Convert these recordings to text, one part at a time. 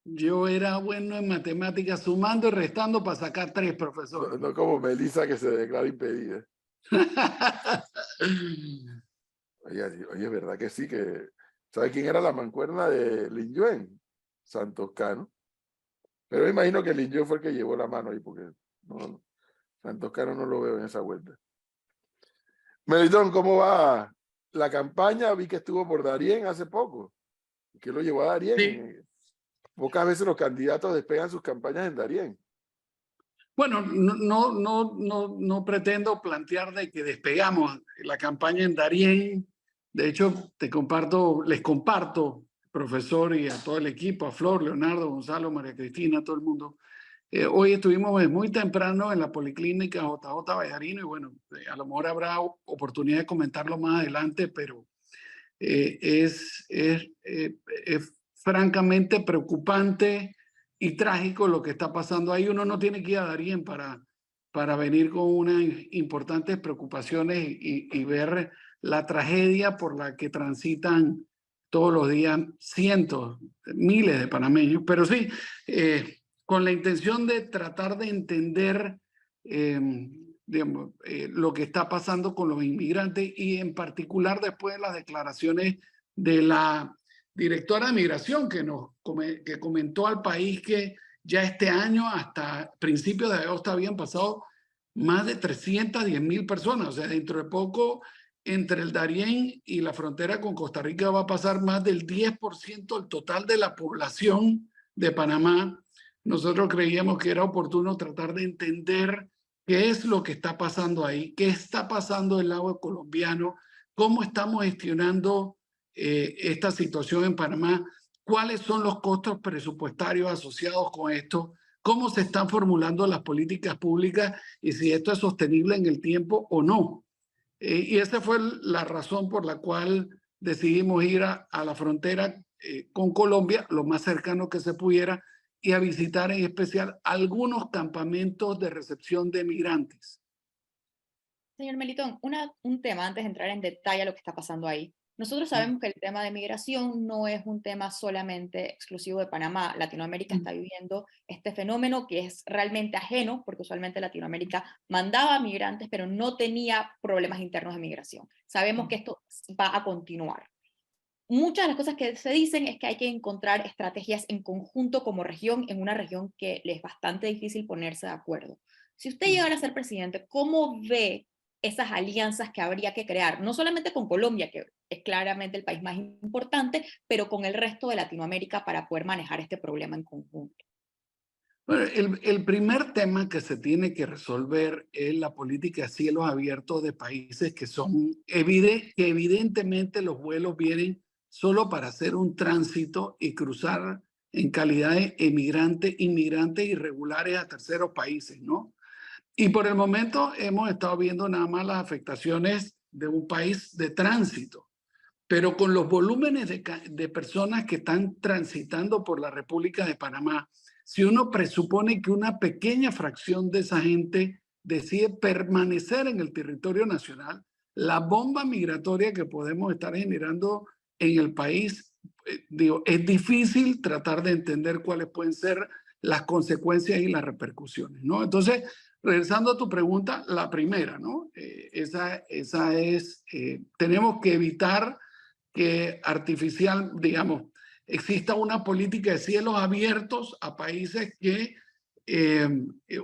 Yo era bueno en matemáticas, sumando y restando para sacar 3, No, profesor. no como Melissa que se declara impedida. Oye, oye, ¿verdad que sí? ¿Sabe quién era la mancuerna de Lin Yuen? Santos Cano. Pero me imagino que Lin Yuen fue el que llevó la mano ahí, porque no, Santos Cano no lo veo en esa vuelta. Melitón, ¿cómo va la campaña? Vi que estuvo por Darién hace poco. ¿Qué lo llevó a Sí. Darién? Pocas veces los candidatos despegan sus campañas en Darién. Bueno, no pretendo plantear de que despegamos la campaña en Darién. De hecho, les comparto, profesor, y a todo el equipo, a Flor, Leonardo, Gonzalo, María Cristina, a todo el mundo. Hoy estuvimos muy temprano en la Policlínica JJ Vallarino y bueno, a lo mejor habrá oportunidad de comentarlo más adelante, pero es francamente preocupante y trágico lo que está pasando ahí. Uno no tiene que ir a Darién para venir con unas importantes preocupaciones y ver la tragedia por la que transitan todos los días cientos, miles de panameños. Pero sí, con la intención de tratar de entender digamos, lo que está pasando con los inmigrantes y en particular después de las declaraciones de la directora de migración que comentó al país que ya este año hasta principios de agosto habían pasado más de 310,000 personas. O sea, dentro de poco entre el Darién y la frontera con Costa Rica va a pasar más del 10% del total de la población de Panamá. Nosotros creíamos que era oportuno tratar de entender qué es lo que está pasando ahí, qué está pasando del lado colombiano, cómo estamos gestionando esta situación en Panamá, cuáles son los costos presupuestarios asociados con esto, cómo se están formulando las políticas públicas y si esto es sostenible en el tiempo o no. Y esa fue la razón por la cual decidimos ir a la frontera con Colombia, lo más cercano que se pudiera, y a visitar en especial algunos campamentos de recepción de migrantes. Señor Melitón, un tema antes de entrar en detalle a lo que está pasando ahí. Nosotros sabemos que el tema de migración no es un tema solamente exclusivo de Panamá. Latinoamérica está viviendo este fenómeno que es realmente ajeno, porque usualmente Latinoamérica mandaba migrantes, pero no tenía problemas internos de migración. Sabemos que esto va a continuar. Muchas de las cosas que se dicen es que hay que encontrar estrategias en conjunto como región, en una región que le es bastante difícil ponerse de acuerdo. Si usted llegara a ser presidente, ¿cómo ve esas alianzas que habría que crear? No solamente con Colombia, que es claramente el país más importante, pero con el resto de Latinoamérica para poder manejar este problema en conjunto. Bueno, el primer tema que se tiene que resolver es la política de cielos abiertos de países que que evidentemente los vuelos vienen solo para hacer un tránsito y cruzar en calidad de inmigrantes irregulares a terceros países, ¿no? Y por el momento hemos estado viendo nada más las afectaciones de un país de tránsito, pero con los volúmenes de personas que están transitando por la República de Panamá, si uno presupone que una pequeña fracción de esa gente decide permanecer en el territorio nacional, la bomba migratoria que podemos estar generando en el país, digo, es difícil tratar de entender cuáles pueden ser las consecuencias y las repercusiones, ¿no? Entonces, regresando a tu pregunta, la primera, ¿no? Esa es, tenemos que evitar que digamos, exista una política de cielos abiertos a países que,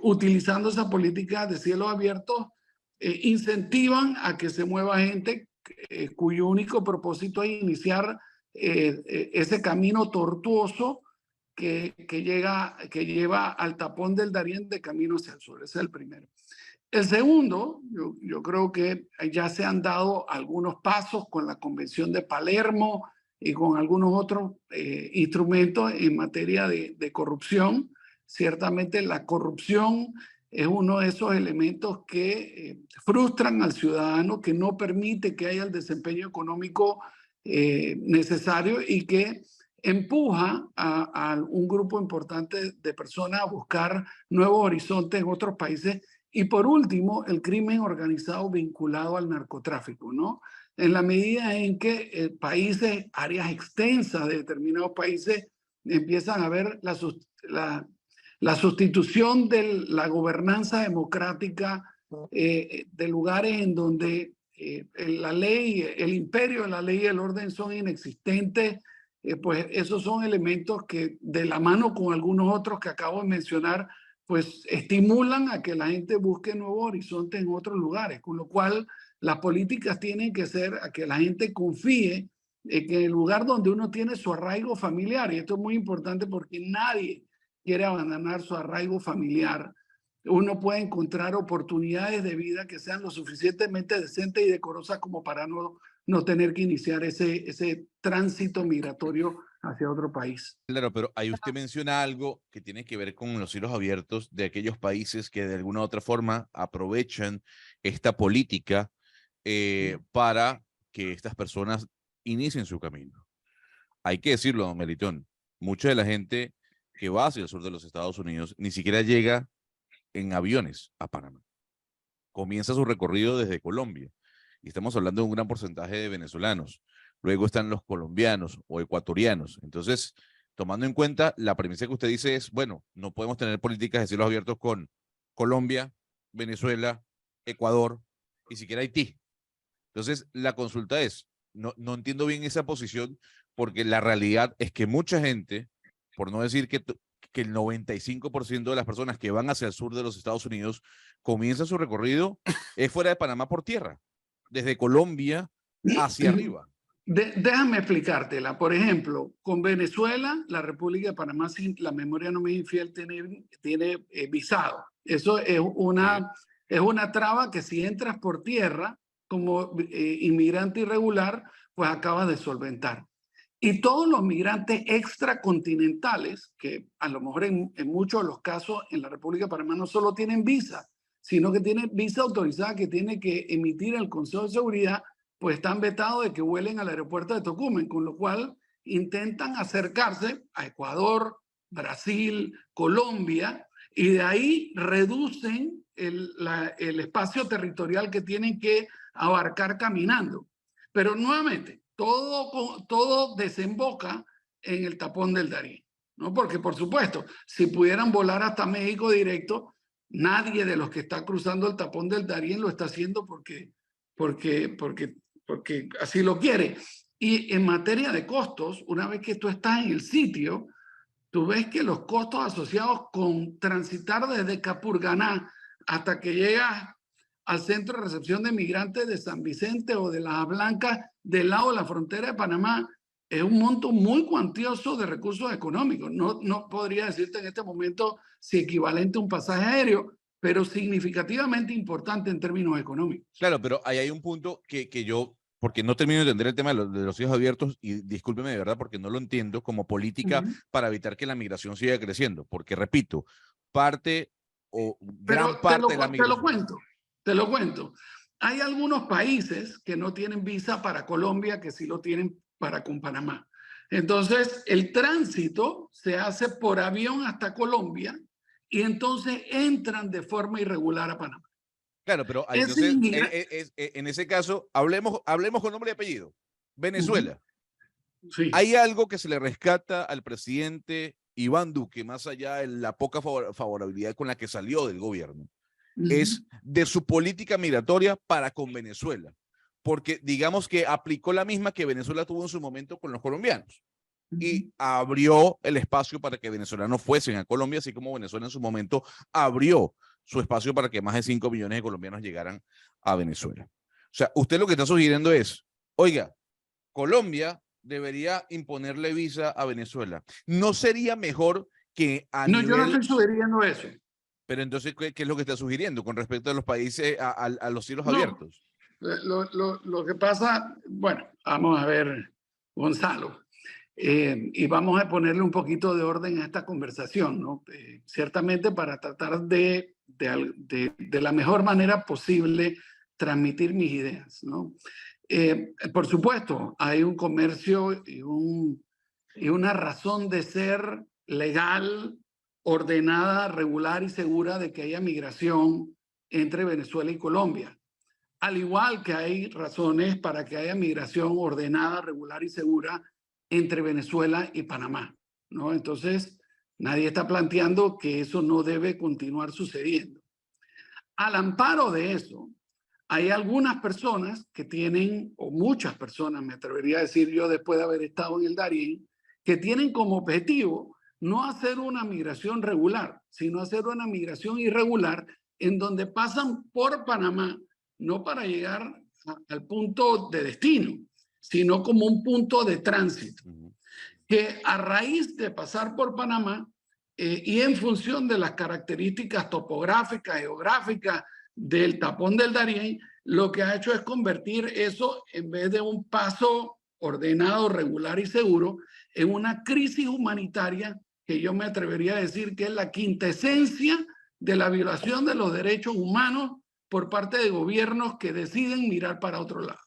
utilizando esa política de cielos abiertos, incentivan a que se mueva gente cuyo único propósito es iniciar ese camino tortuoso que lleva al tapón del Darién de camino hacia el sur. Ese es el primero. El segundo, yo creo que ya se han dado algunos pasos con la Convención de Palermo y con algunos otros instrumentos en materia de corrupción. Ciertamente la corrupción es uno de esos elementos que frustran al ciudadano, que no permite que haya el desempeño económico necesario y que empuja a un grupo importante de personas a buscar nuevos horizontes en otros países. Y por último, el crimen organizado vinculado al narcotráfico, ¿no? En la medida en que países, áreas extensas de determinados países empiezan a ver la sustitución de la gobernanza democrática de lugares en donde la ley, el imperio de la ley y el orden son inexistentes, pues esos son elementos que de la mano con algunos otros que acabo de mencionar, pues estimulan a que la gente busque nuevos horizontes en otros lugares, con lo cual las políticas tienen que ser a que la gente confíe en el lugar donde uno tiene su arraigo familiar, y esto es muy importante porque nadie quiere abandonar su arraigo familiar. Uno puede encontrar oportunidades de vida que sean lo suficientemente decentes y decorosas como para no tener que iniciar ese tránsito migratorio hacia otro país. Claro, pero ahí usted menciona algo que tiene que ver con los cielos abiertos de aquellos países que de alguna u otra forma aprovechan esta política para que estas personas inicien su camino. Hay que decirlo, don Melitón, mucha de la gente que va hacia el sur de los Estados Unidos ni siquiera llega en aviones a Panamá. Comienza su recorrido desde Colombia. Y estamos hablando de un gran porcentaje de venezolanos. Luego están los colombianos o ecuatorianos. Entonces, tomando en cuenta la premisa que usted dice es, bueno, no podemos tener políticas de cielos abiertos con Colombia, Venezuela, Ecuador y siquiera Haití. Entonces, la consulta es, no entiendo bien esa posición porque la realidad es que mucha gente, por no decir que el 95% de las personas que van hacia el sur de los Estados Unidos comienzan su recorrido fuera de Panamá por tierra, desde Colombia hacia arriba. Déjame explicártela. Por ejemplo, con Venezuela, la República de Panamá, si la memoria no me es infiel, tiene visado. Eso es una traba que si entras por tierra como inmigrante irregular, pues acabas de solventar. Y todos los migrantes extracontinentales, que a lo mejor en muchos de los casos en la República de Panamá no solo tienen visa, sino que tienen visa autorizada que tiene que emitir el Consejo de Seguridad, pues están vetados de que vuelen al aeropuerto de Tocumen, con lo cual intentan acercarse a Ecuador, Brasil, Colombia, y de ahí reducen el espacio territorial que tienen que abarcar caminando. Pero nuevamente, todo desemboca en el tapón del Darién, ¿no? Porque, por supuesto, si pudieran volar hasta México directo, nadie de los que está cruzando el tapón del Darién lo está haciendo porque así lo quiere. Y en materia de costos, una vez que tú estás en el sitio, tú ves que los costos asociados con transitar desde Capurganá hasta que llegas al centro de recepción de migrantes de San Vicente o de Las Blancas del lado de la frontera de Panamá es un monto muy cuantioso de recursos económicos. No podría decirte en este momento si equivalente a un pasaje aéreo, pero significativamente importante en términos económicos. Claro, pero ahí hay un punto que yo, porque no termino de entender el tema de los cielos abiertos, y discúlpeme de verdad porque no lo entiendo como política para evitar que la migración siga creciendo, porque repito, parte o gran parte de la migración. Te lo cuento. Hay algunos países que no tienen visa para Colombia, que sí lo tienen para con Panamá. Entonces, el tránsito se hace por avión hasta Colombia y entonces entran de forma irregular a Panamá. Claro, pero entonces, en ese caso, hablemos con nombre y apellido. Venezuela. Sí. ¿Hay algo que se le rescata al presidente Iván Duque, más allá de la poca favorabilidad con la que salió del gobierno? Es de su política migratoria para con Venezuela, porque digamos que aplicó la misma que Venezuela tuvo en su momento con los colombianos y abrió el espacio para que venezolanos fuesen a Colombia, así como Venezuela en su momento abrió su espacio para que más de 5 millones de colombianos llegaran a Venezuela. O sea, usted lo que está sugiriendo es, oiga, Colombia debería imponerle visa a Venezuela. ¿No sería mejor que a nivel... No, yo no estoy sugiriendo eso. Pero entonces, ¿qué es lo que está sugiriendo con respecto a los países, a los cielos abiertos? Lo que pasa, bueno, vamos a ver, Gonzalo, y vamos a ponerle un poquito de orden a esta conversación, ¿no? Ciertamente para tratar de la mejor manera posible transmitir mis ideas, ¿no? Por supuesto, hay un comercio y una razón de ser legal, ordenada, regular y segura de que haya migración entre Venezuela y Colombia. Al igual que hay razones para que haya migración ordenada, regular y segura entre Venezuela y Panamá. ¿no? Entonces, nadie está planteando que eso no debe continuar sucediendo. Al amparo de eso, hay algunas personas que tienen, o muchas personas, me atrevería a decir yo después de haber estado en el Darién, que tienen como objetivo no hacer una migración regular, sino hacer una migración irregular en donde pasan por Panamá, no para llegar al punto de destino, sino como un punto de tránsito, que a raíz de pasar por Panamá y en función de las características topográficas, geográficas del tapón del Darién, lo que ha hecho es convertir eso, en vez de un paso ordenado, regular y seguro, en una crisis humanitaria que yo me atrevería a decir que es la quintesencia de la violación de los derechos humanos por parte de gobiernos que deciden mirar para otro lado.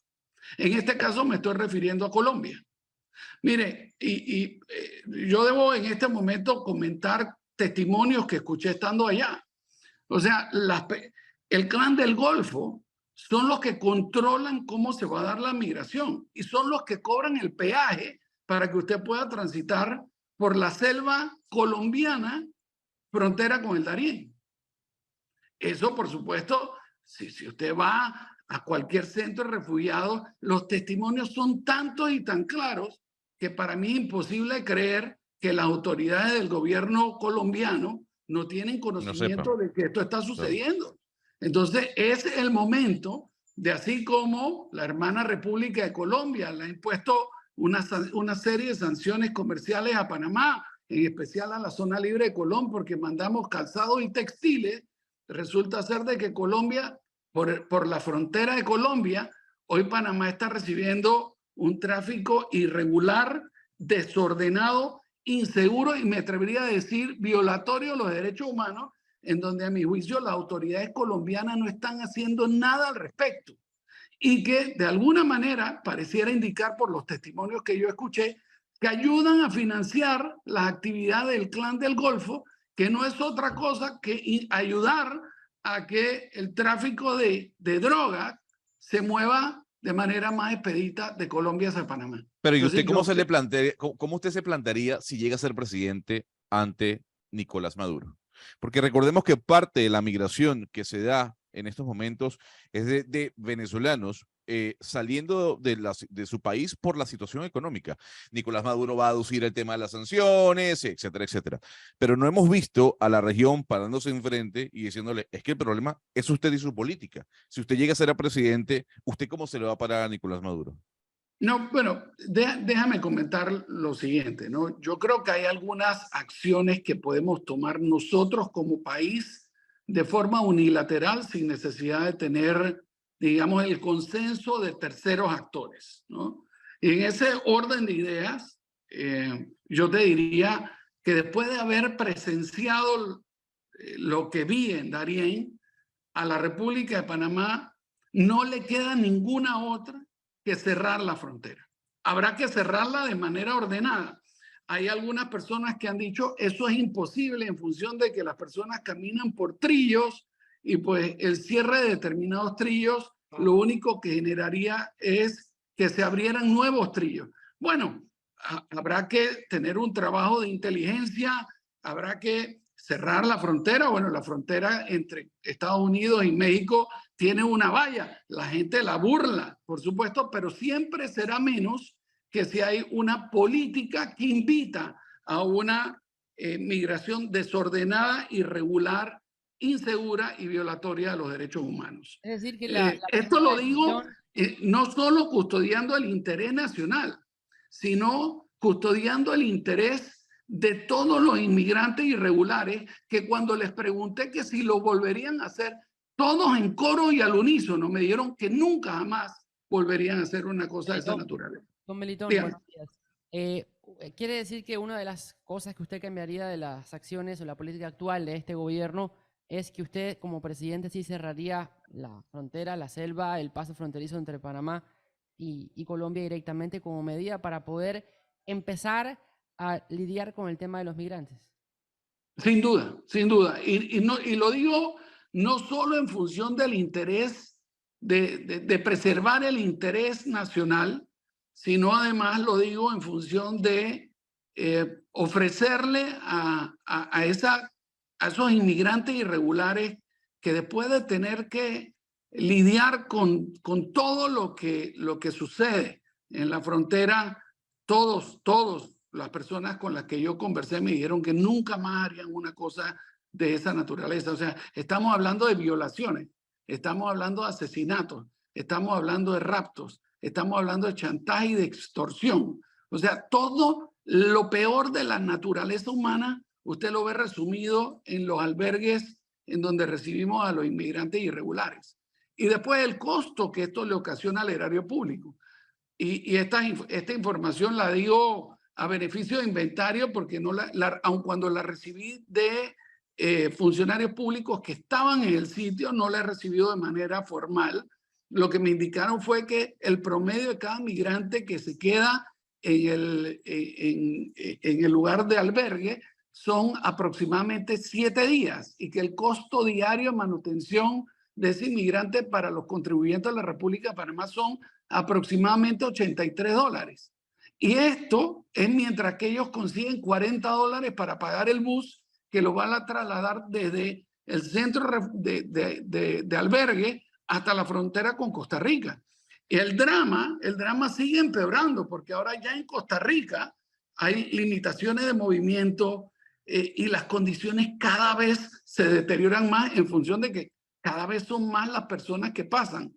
En este caso me estoy refiriendo a Colombia. Mire, yo debo en este momento comentar testimonios que escuché estando allá. O sea, el clan del Golfo son los que controlan cómo se va a dar la migración y son los que cobran el peaje para que usted pueda transitar por la selva colombiana frontera con el Darién. Eso, por supuesto, si usted va a cualquier centro de refugiados, los testimonios son tantos y tan claros que para mí es imposible creer que las autoridades del gobierno colombiano no tienen conocimiento de que esto está sucediendo. Entonces, es el momento de, así como la hermana República de Colombia le ha impuesto una serie de sanciones comerciales a Panamá, en especial a la zona libre de Colón, porque mandamos calzados y textiles. Resulta ser de que Colombia, por la frontera de Colombia, hoy Panamá está recibiendo un tráfico irregular, desordenado, inseguro y me atrevería a decir violatorio de los derechos humanos, en donde a mi juicio las autoridades colombianas no están haciendo nada al respecto y que de alguna manera pareciera indicar por los testimonios que yo escuché que ayudan a financiar las actividades del clan del Golfo, que no es otra cosa que ayudar a que el tráfico de drogas se mueva de manera más expedita de Colombia hacia Panamá. Pero ¿y Entonces, usted cómo usted se plantearía si llega a ser presidente ante Nicolás Maduro? Porque recordemos que parte de la migración que se da en estos momentos es de venezolanos saliendo de su país por la situación económica. Nicolás Maduro va a aducir el tema de las sanciones, etcétera, etcétera. Pero no hemos visto a la región parándose enfrente y diciéndole, es que el problema es usted y su política. Si usted llega a ser presidente, ¿usted cómo se le va a parar a Nicolás Maduro? No, bueno, déjame comentar lo siguiente, ¿no? Yo creo que hay algunas acciones que podemos tomar nosotros como país de forma unilateral sin necesidad de tener, digamos, el consenso de terceros actores, ¿no? Y en ese orden de ideas, yo te diría que después de haber presenciado lo que vi en Darién, a la República de Panamá no le queda ninguna otra que cerrar la frontera. Habrá que cerrarla de manera ordenada. Hay algunas personas que han dicho eso es imposible en función de que las personas caminan por trillos y pues el cierre de determinados trillos lo único que generaría es que se abrieran nuevos trillos. Bueno, habrá que tener un trabajo de inteligencia, habrá que cerrar la frontera. Bueno, la frontera entre Estados Unidos y México tiene una valla, la gente la burla, por supuesto, pero siempre será menos que si hay una política que invita a una migración desordenada, irregular, insegura y violatoria de los derechos humanos. Es decir, que esto lo digo no solo custodiando el interés nacional, sino custodiando el interés de todos los inmigrantes irregulares, que cuando les pregunté que si lo volverían a hacer, todos en coro y al unísono me dijeron que nunca jamás volverían a hacer una cosa de esa naturaleza. Don Melitón, buenos días. ¿Quiere decir que una de las cosas que usted cambiaría de las acciones o la política actual de este gobierno es que usted como presidente sí cerraría la frontera, la selva, el paso fronterizo entre Panamá y Colombia directamente como medida para poder empezar a lidiar con el tema de los migrantes? Sin duda, sin duda. Y lo digo no solo en función del interés de preservar el interés nacional, sino además lo digo en función de ofrecerle a esos inmigrantes irregulares que después de tener que lidiar con todo lo que sucede en la frontera, todos las personas con las que yo conversé me dijeron que nunca más harían una cosa de esa naturaleza. O sea, estamos hablando de violaciones, estamos hablando de asesinatos, estamos hablando de raptos, estamos hablando de chantaje y de extorsión. O sea, todo lo peor de la naturaleza humana, usted lo ve resumido en los albergues en donde recibimos a los inmigrantes irregulares. Y después el costo que esto le ocasiona al erario público. Y esta información la digo a beneficio de inventario porque no aun cuando la recibí de funcionarios públicos que estaban en el sitio, no la he recibido de manera formal. Lo que me indicaron fue que el promedio de cada migrante que se queda en el lugar de albergue son aproximadamente 7 días y que el costo diario de manutención de ese inmigrante para los contribuyentes de la República de Panamá son aproximadamente $83. Y esto es mientras que ellos consiguen $40 para pagar el bus que lo van a trasladar desde el centro de albergue hasta la frontera con Costa Rica. Y el drama sigue empeorando porque ahora ya en Costa Rica hay limitaciones de movimiento y las condiciones cada vez se deterioran más en función de que cada vez son más las personas que pasan.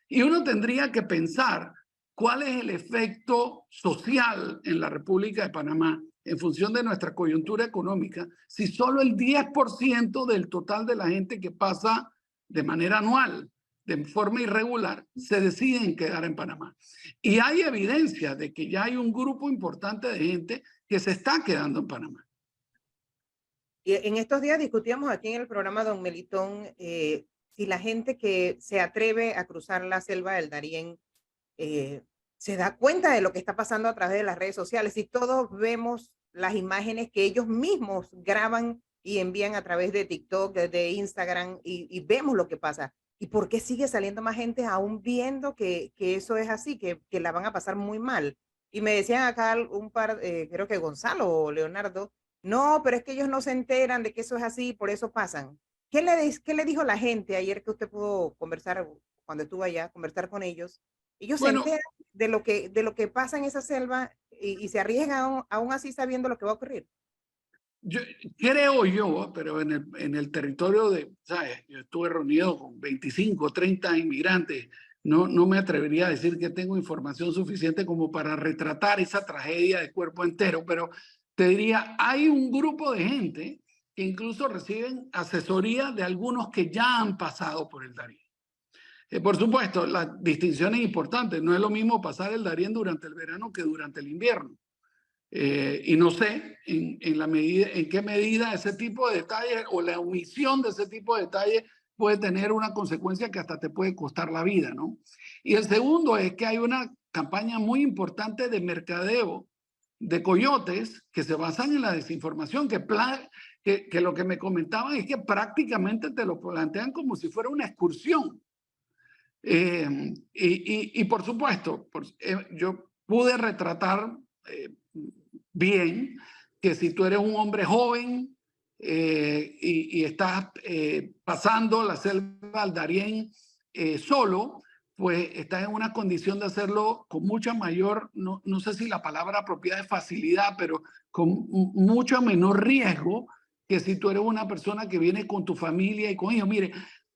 Y uno tendría que pensar cuál es el efecto social en la República de Panamá en función de nuestra coyuntura económica si solo el 10% del total de la gente que pasa de manera anual, de forma irregular, se deciden quedar en Panamá. Y hay evidencia de que ya hay un grupo importante de gente que se está quedando en Panamá. Y en estos días discutíamos aquí en el programa, don Melitón, si la gente que se atreve a cruzar la selva del Darién se da cuenta de lo que está pasando a través de las redes sociales. Y todos vemos las imágenes que ellos mismos graban y envían a través de TikTok, de Instagram, y vemos lo que pasa. ¿Y por qué sigue saliendo más gente aún viendo que eso es así, que la van a pasar muy mal? Y me decían acá un par, creo que Gonzalo o Leonardo, no, pero es que ellos no se enteran de que eso es así, por eso pasan. ¿Qué le dijo la gente ayer que usted pudo conversar, cuando estuvo allá, conversar con ellos? Ellos se enteran de lo que pasa en esa selva y se arriesgan aún así sabiendo lo que va a ocurrir. Creo yo, pero en el territorio ¿sabes? Yo estuve reunido con 25, 30 inmigrantes. No me atrevería a decir que tengo información suficiente como para retratar esa tragedia de cuerpo entero, pero te diría, hay un grupo de gente que incluso reciben asesoría de algunos que ya han pasado por el Darién. Por supuesto, la distinción es importante. No es lo mismo pasar el Darién durante el verano que durante el invierno. Y no sé en qué medida ese tipo de detalles o la omisión de ese tipo de detalles puede tener una consecuencia que hasta te puede costar la vida, ¿no? Y el segundo es que hay una campaña muy importante de mercadeo de coyotes que se basan en la desinformación, que lo que me comentaban es que prácticamente te lo plantean como si fuera una excursión. Y por supuesto, yo pude retratar bien que si tú eres un hombre joven y estás pasando la selva al Darién solo, pues estás en una condición de hacerlo con mucha mayor, no sé si la palabra apropiada es facilidad, pero con mucho menor riesgo que si tú eres una persona que viene con tu familia y con ellos. Mire,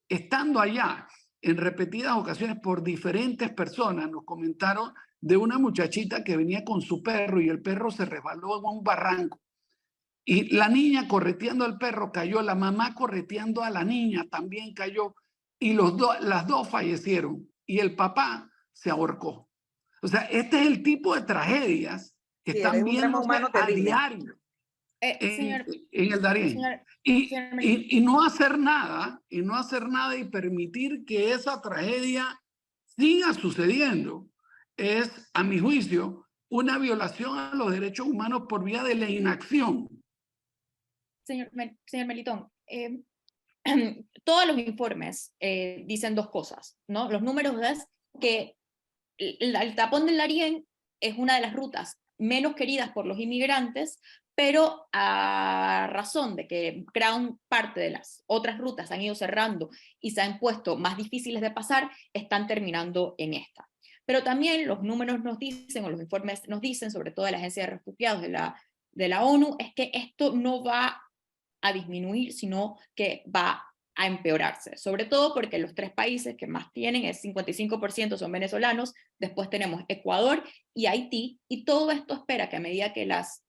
estando allá en repetidas ocasiones por diferentes personas, nos comentaron de una muchachita que venía con su perro y el perro se resbaló en un barranco. Y la niña correteando al perro cayó, la mamá correteando a la niña también cayó y las dos fallecieron y el papá se ahorcó. O sea, este es el tipo de tragedias que están viéndose a diario en el Darién. Y no hacer nada, y permitir que esa tragedia siga sucediendo es, a mi juicio, una violación a los derechos humanos por vía de la inacción. Señor Melitón, todos los informes dicen dos cosas, ¿no? Los números es que el tapón del Darién es una de las rutas menos queridas por los inmigrantes, pero a razón de que gran parte de las otras rutas han ido cerrando y se han puesto más difíciles de pasar, están terminando en esta. Pero también los números nos dicen, o los informes nos dicen, sobre todo de la Agencia de Refugiados de la ONU, es que esto no va a disminuir, sino que va a empeorarse, sobre todo porque los 3 países que más tienen, el 55% son venezolanos, después tenemos Ecuador y Haití, y todo esto espera que a medida que las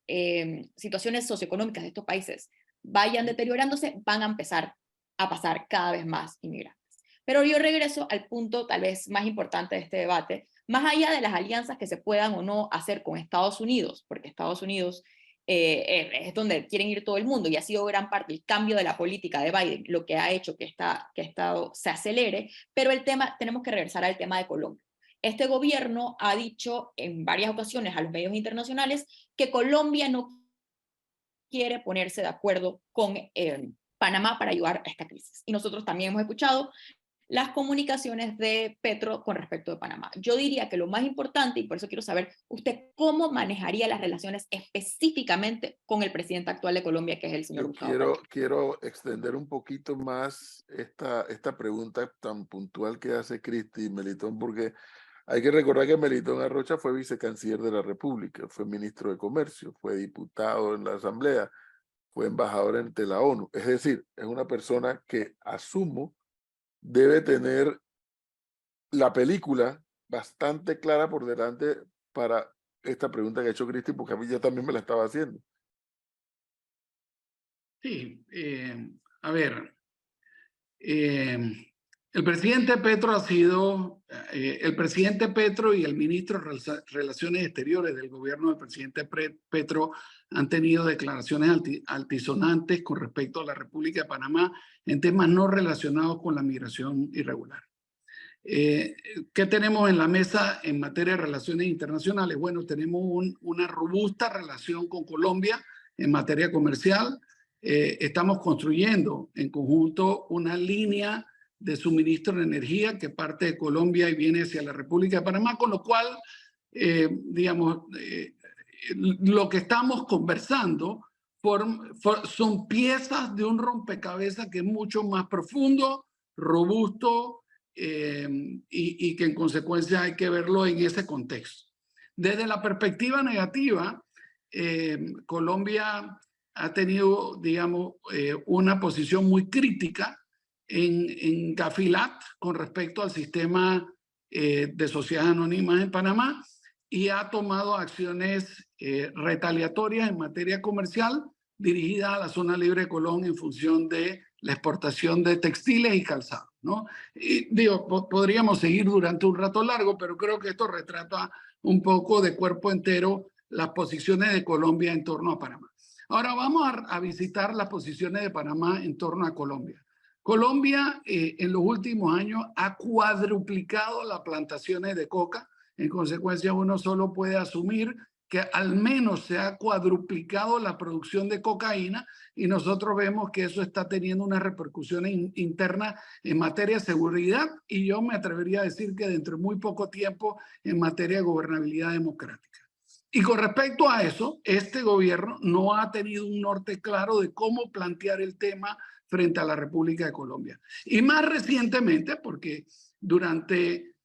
situaciones socioeconómicas de estos países vayan deteriorándose, van a empezar a pasar cada vez más inmigrantes. Pero yo regreso al punto tal vez más importante de este debate, más allá de las alianzas que se puedan o no hacer con Estados Unidos, porque Estados Unidos es donde quieren ir todo el mundo, y ha sido gran parte el cambio de la política de Biden lo que ha hecho que esto se acelere, pero tenemos que regresar al tema de Colombia. Este gobierno ha dicho en varias ocasiones a los medios internacionales que Colombia no quiere ponerse de acuerdo con Panamá para ayudar a esta crisis. Y nosotros también hemos escuchado las comunicaciones de Petro con respecto de Panamá. Yo diría que lo más importante, y por eso quiero saber usted cómo manejaría las relaciones específicamente con el presidente actual de Colombia, que es el señor Gustavo Petro. Quiero extender un poquito más esta pregunta tan puntual que hace Cristi Melitón, porque hay que recordar que Melitón Arrocha fue vicecanciller de la República, fue ministro de Comercio, fue diputado en la Asamblea, fue embajador ante la ONU. Es decir, es una persona que asumo debe tener la película bastante clara por delante para esta pregunta que ha hecho Cristi, porque a mí ya también me la estaba haciendo. Sí, a ver, el presidente Petro ha sido, el presidente Petro y el ministro de Relaciones Exteriores del gobierno del presidente Petro han tenido declaraciones altisonantes con respecto a la República de Panamá en temas no relacionados con la migración irregular. ¿Qué tenemos en la mesa en materia de relaciones internacionales? Bueno, tenemos una robusta relación con Colombia en materia comercial. Estamos construyendo en conjunto una línea de suministro de energía que parte de Colombia y viene hacia la República de Panamá, con lo cual, lo que estamos conversando son piezas de un rompecabezas que es mucho más profundo, robusto, y que en consecuencia hay que verlo en ese contexto. Desde la perspectiva negativa, Colombia ha tenido, digamos, una posición muy crítica en Gafilat con respecto al sistema de sociedades anónimas en Panamá, y ha tomado acciones retaliatorias en materia comercial dirigidas a la zona libre de Colón en función de la exportación de textiles y calzado, ¿no? Y digo, podríamos seguir durante un rato largo, pero creo que esto retrata un poco de cuerpo entero las posiciones de Colombia en torno a Panamá. Ahora vamos a visitar las posiciones de Panamá en torno a Colombia. Colombia en los últimos años ha cuadruplicado las plantaciones de coca. En consecuencia, uno solo puede asumir que al menos se ha cuadruplicado la producción de cocaína, y nosotros vemos que eso está teniendo una repercusión interna en materia de seguridad, y yo me atrevería a decir que dentro de muy poco tiempo en materia de gobernabilidad democrática. Y con respecto a eso, este gobierno no ha tenido un norte claro de cómo plantear el tema frente a la República de Colombia. Y más recientemente, porque durante,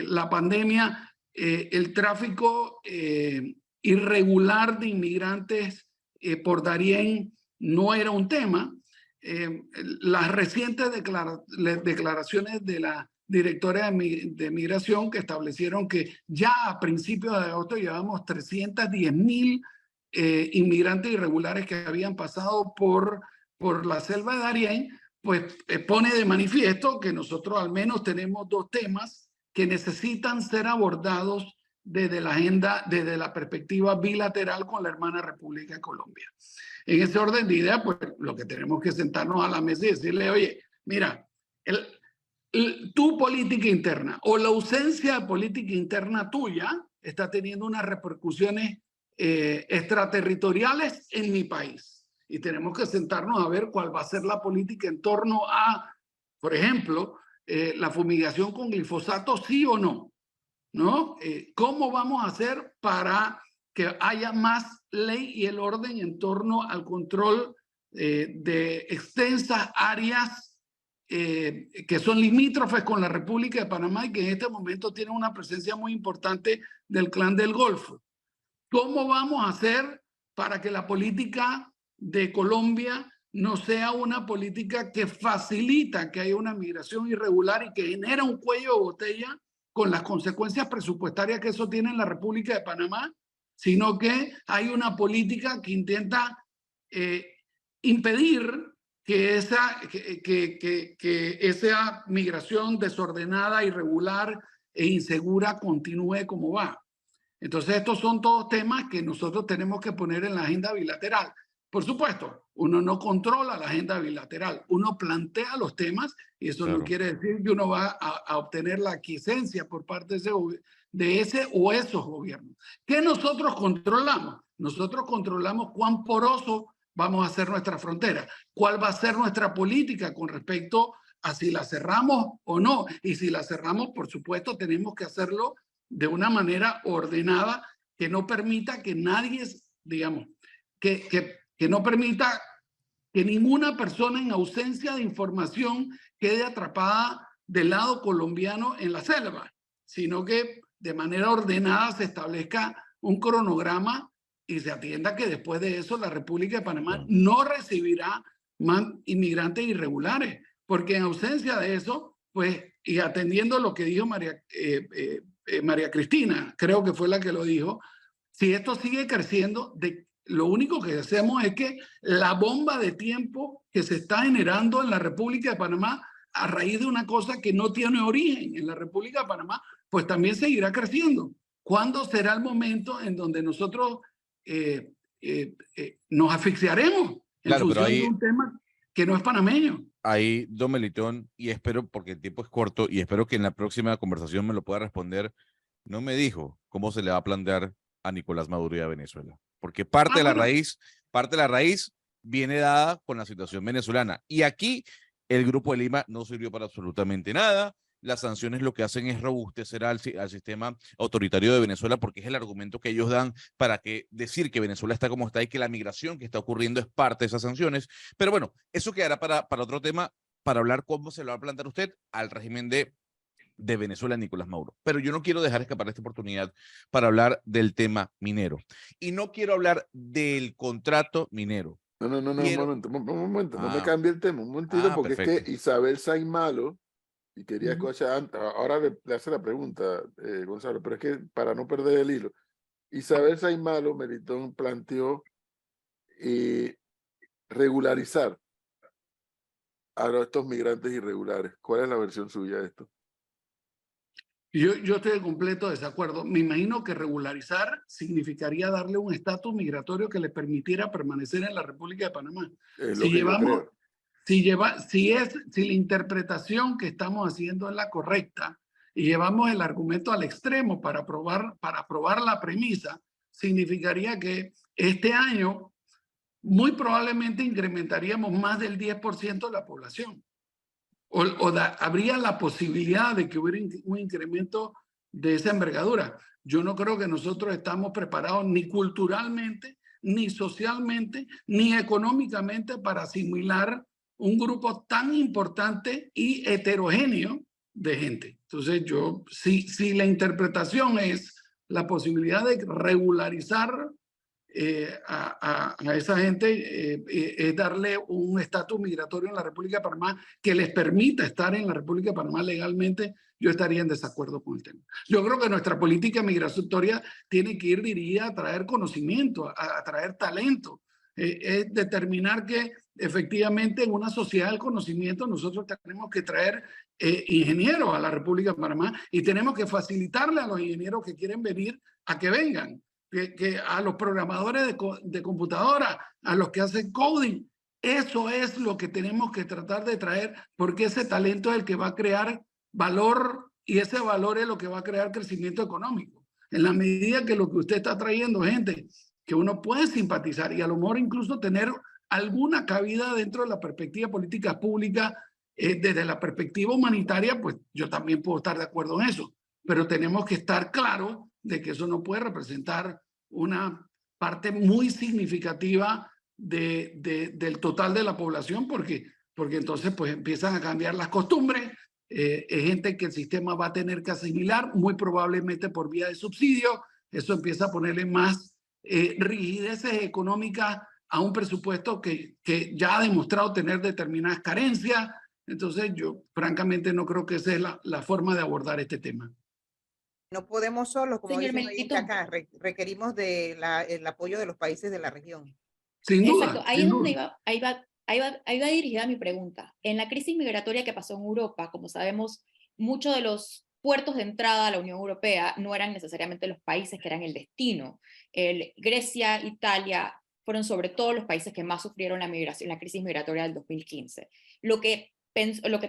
la pandemia, el tráfico irregular de inmigrantes por Darién no era un tema. Las recientes declaraciones de la directora de migración, que establecieron que ya a principios de agosto llevamos 310,000 inmigrantes irregulares que habían pasado por la selva de Darién, pues pone de manifiesto que nosotros al menos tenemos dos temas que necesitan ser abordados desde la agenda, desde la perspectiva bilateral con la hermana República de Colombia. En ese orden de ideas, pues lo que tenemos que sentarnos a la mesa y decirle, oye, mira, tu política interna o la ausencia de política interna tuya está teniendo unas repercusiones extraterritoriales en mi país, y tenemos que sentarnos a ver cuál va a ser la política en torno a, por ejemplo, la fumigación con glifosato, sí o no, ¿no? ¿Cómo vamos a hacer para que haya más ley y el orden en torno al control de extensas áreas que son limítrofes con la República de Panamá y que en este momento tienen una presencia muy importante del Clan del Golfo. ¿Cómo vamos a hacer para que la política de Colombia no sea una política que facilita que haya una migración irregular y que genera un cuello de botella con las consecuencias presupuestarias que eso tiene en la República de Panamá, sino que hay una política que intenta impedir que esa migración desordenada, irregular e insegura continúe como va? Entonces, estos son todos temas que nosotros tenemos que poner en la agenda bilateral. Por supuesto, uno no controla la agenda bilateral, uno plantea los temas y eso no quiere decir que uno va a obtener la aquiescencia por parte de ese o esos gobiernos. ¿Qué nosotros controlamos? Nosotros controlamos cuán poroso vamos a hacer nuestra frontera, cuál va a ser nuestra política con respecto a si la cerramos o no. Y si la cerramos, por supuesto, tenemos que hacerlo de una manera ordenada que no permita que nadie, digamos, que no permita que ninguna persona en ausencia de información quede atrapada del lado colombiano en la selva, sino que de manera ordenada se establezca un cronograma y se atienda que después de eso la República de Panamá no recibirá más inmigrantes irregulares, porque en ausencia de eso, pues, y atendiendo lo que dijo María Cristina, creo que fue la que lo dijo, si esto sigue creciendo, lo único que hacemos es que la bomba de tiempo que se está generando en la República de Panamá a raíz de una cosa que no tiene origen en la República de Panamá, pues también seguirá creciendo. ¿Cuándo será el momento en donde nosotros nos asfixiaremos en función de un tema que no es panameño? Ahí, don Melitón, y espero, porque el tiempo es corto, y espero que en la próxima conversación me lo pueda responder, no me dijo cómo se le va a plantear a Nicolás Maduro y a Venezuela, porque parte de la raíz viene dada con la situación venezolana, y aquí el Grupo de Lima no sirvió para absolutamente nada. Las sanciones lo que hacen es robustecer al sistema autoritario de Venezuela, porque es el argumento que ellos dan para decir que Venezuela está como está y que la migración que está ocurriendo es parte de esas sanciones. Pero bueno, eso quedará para otro tema, para hablar cómo se lo va a plantear usted al régimen de Venezuela, Nicolás Maduro. Pero yo no quiero dejar escapar esta oportunidad para hablar del tema minero. Y no quiero hablar del contrato minero. No, un momento, no me cambie el tema, un momentito, porque perfecto. Es que Isabel Saimalo, y quería escuchar, ahora le hace la pregunta, Gonzalo, pero es que para no perder el hilo, Isabel Saimalo, Melitón, planteó regularizar a estos migrantes irregulares. ¿Cuál es la versión suya de esto? Yo estoy de completo desacuerdo. Me imagino que regularizar significaría darle un estatus migratorio que le permitiera permanecer en la República de Panamá. Si la interpretación que estamos haciendo es la correcta y llevamos el argumento al extremo para probar la premisa, significaría que este año muy probablemente incrementaríamos más del 10% de la población. Habría la posibilidad de que hubiera un incremento de esa envergadura. Yo no creo que nosotros estamos preparados ni culturalmente, ni socialmente, ni económicamente para asimilar un grupo tan importante y heterogéneo de gente. Entonces, si la interpretación es la posibilidad de regularizar a esa gente, es darle un estatus migratorio en la República de Panamá que les permita estar en la República de Panamá legalmente, yo estaría en desacuerdo con el tema. Yo creo que nuestra política migratoria tiene que ir dirigida a traer conocimiento, a traer talento, es determinar que efectivamente en una sociedad del conocimiento nosotros tenemos que traer ingenieros a la República de Panamá y tenemos que facilitarle a los ingenieros que quieren venir a que vengan. Que a los programadores de computadora, a los que hacen coding, eso es lo que tenemos que tratar de traer, porque ese talento es el que va a crear valor y ese valor es lo que va a crear crecimiento económico. En la medida que lo que usted está trayendo, gente que uno puede simpatizar y a lo mejor incluso tener alguna cabida dentro de la perspectiva política pública, desde la perspectiva humanitaria, pues yo también puedo estar de acuerdo en eso, pero tenemos que estar claros de que eso no puede representar una parte muy significativa del total de la población, porque entonces pues empiezan a cambiar las costumbres. Es gente que el sistema va a tener que asimilar, muy probablemente por vía de subsidio. Eso empieza a ponerle más rigideces económicas a un presupuesto que ya ha demostrado tener determinadas carencias. Entonces yo francamente no creo que esa es la forma de abordar este tema. No podemos solos, como Señor dicen hoy en Melitón. acá, requerimos el apoyo de los países de la región. Sin duda. Exacto, ahí es donde iba dirigida mi pregunta. En la crisis migratoria que pasó en Europa, como sabemos, muchos de los puertos de entrada a la Unión Europea no eran necesariamente los países que eran el destino. Grecia, Italia fueron sobre todo los países que más sufrieron la crisis migratoria del 2015. Lo que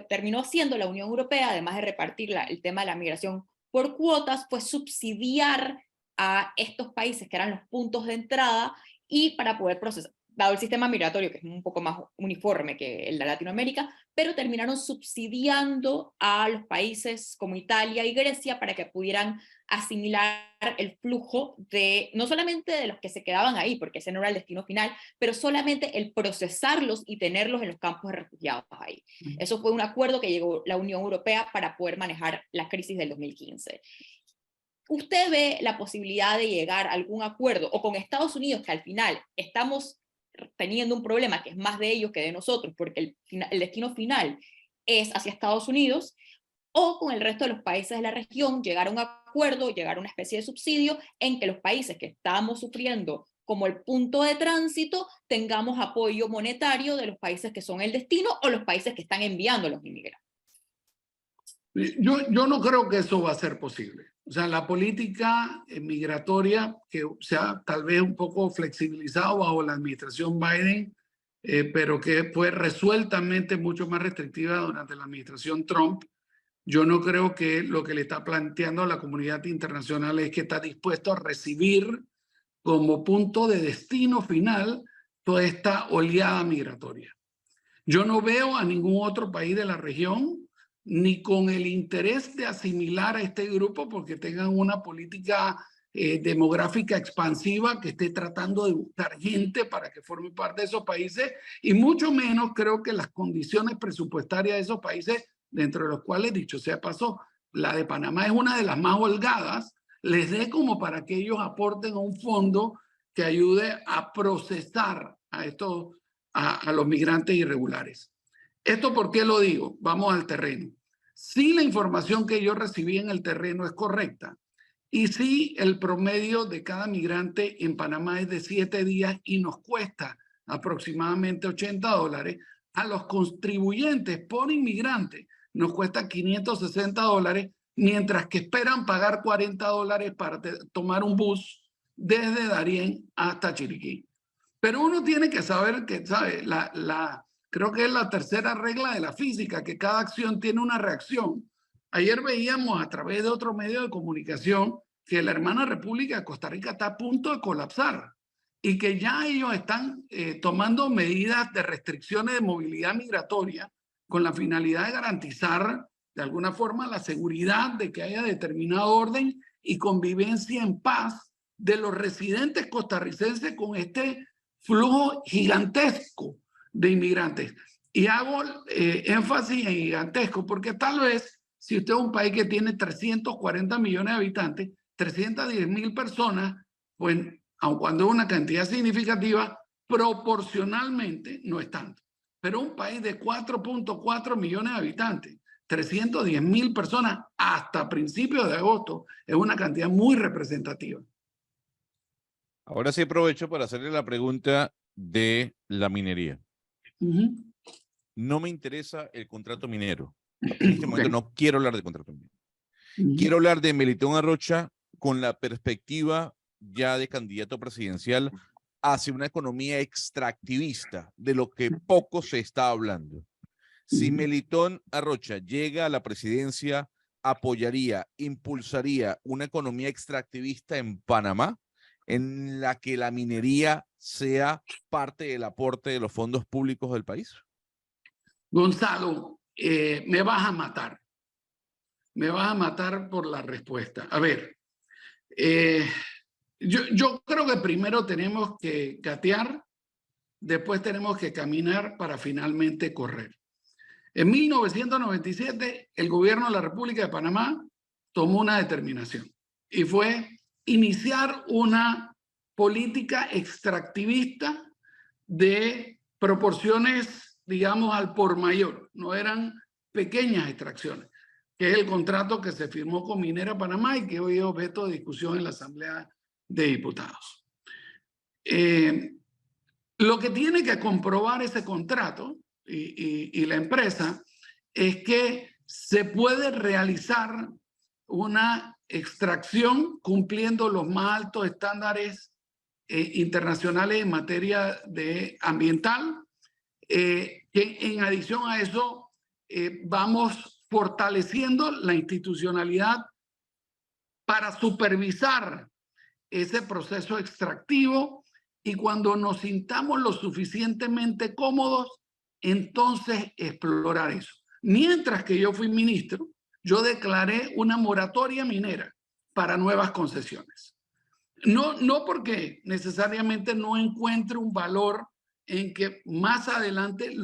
terminó haciendo la Unión Europea, además de repartir el tema de la migración por cuotas, fue subsidiar a estos países que eran los puntos de entrada y para poder procesar, dado el sistema migratorio que es un poco más uniforme que el de Latinoamérica, pero terminaron subsidiando a los países como Italia y Grecia para que pudieran asimilar el flujo de, no solamente de los que se quedaban ahí, porque ese no era el destino final, pero solamente el procesarlos y tenerlos en los campos de refugiados ahí. Eso fue un acuerdo que llegó la Unión Europea para poder manejar la crisis del 2015. ¿Usted ve la posibilidad de llegar a algún acuerdo, o con Estados Unidos, que al final estamos teniendo un problema que es más de ellos que de nosotros, porque el destino final es hacia Estados Unidos, o con el resto de los países de la región, llegar a un acuerdo, llegar a una especie de subsidio en que los países que estamos sufriendo como el punto de tránsito tengamos apoyo monetario de los países que son el destino o los países que están enviando a los inmigrantes? Yo no creo que eso va a ser posible. O sea, la política migratoria que se ha tal vez un poco flexibilizado bajo la administración Biden, pero que fue resueltamente mucho más restrictiva durante la administración Trump, yo no creo que lo que le está planteando a la comunidad internacional es que está dispuesto a recibir como punto de destino final toda esta oleada migratoria. Yo no veo a ningún otro país de la región ni con el interés de asimilar a este grupo porque tengan una política demográfica expansiva que esté tratando de buscar gente para que forme parte de esos países, y mucho menos creo que las condiciones presupuestarias de esos países, dentro de los cuales, dicho sea paso, la de Panamá es una de las más holgadas, les dé como para que ellos aporten a un fondo que ayude a procesar a los migrantes irregulares. ¿Esto por qué lo digo? Vamos al terreno. Si la información que yo recibí en el terreno es correcta y si el promedio de cada migrante en Panamá es de 7 días y nos cuesta aproximadamente $80, a los contribuyentes por inmigrante nos cuesta $560, mientras que esperan pagar $40 para tomar un bus desde Darién hasta Chiriquí. Pero uno tiene que saber que, ¿sabe? Creo que es la tercera regla de la física, que cada acción tiene una reacción. Ayer veíamos a través de otro medio de comunicación que la hermana República de Costa Rica está a punto de colapsar y que ya ellos están tomando medidas de restricciones de movilidad migratoria con la finalidad de garantizar de alguna forma la seguridad de que haya determinado orden y convivencia en paz de los residentes costarricenses con este flujo gigantesco de inmigrantes. Y hago énfasis en gigantesco porque tal vez si usted es un país que tiene 340 millones de habitantes, 310,000 personas, pues aun cuando es una cantidad significativa, proporcionalmente no es tanto. Pero un país de 4.4 millones de habitantes, 310,000 personas hasta principios de agosto, es una cantidad muy representativa. Ahora sí aprovecho para hacerle la pregunta de la minería. No me interesa el contrato minero. En este momento no quiero hablar de contrato minero. Quiero hablar de Melitón Arrocha con la perspectiva ya de candidato presidencial hacia una economía extractivista, de lo que poco se está hablando. Si Melitón Arrocha llega a la presidencia, apoyaría, impulsaría una economía extractivista en Panamá, en la que la minería sea parte del aporte de los fondos públicos del país. Gonzalo, me vas a matar. Me vas a matar por la respuesta. A ver, Yo creo que primero tenemos que gatear, después tenemos que caminar para finalmente correr. En 1997, el gobierno de la República de Panamá tomó una determinación y fue iniciar una política extractivista de proporciones, digamos, al por mayor. No eran pequeñas extracciones, que es el contrato que se firmó con Minera Panamá y que hoy es objeto de discusión en la Asamblea de Diputados. Lo que tiene que comprobar ese contrato y la empresa es que se puede realizar una extracción cumpliendo los más altos estándares internacionales en materia ambiental. Que en adición a eso, vamos fortaleciendo la institucionalidad para supervisar ese proceso extractivo, y cuando nos sintamos lo suficientemente cómodos, entonces explorar eso. Mientras que yo fui ministro, yo declaré una moratoria minera para nuevas concesiones. No porque necesariamente no encuentre un valor en que más adelante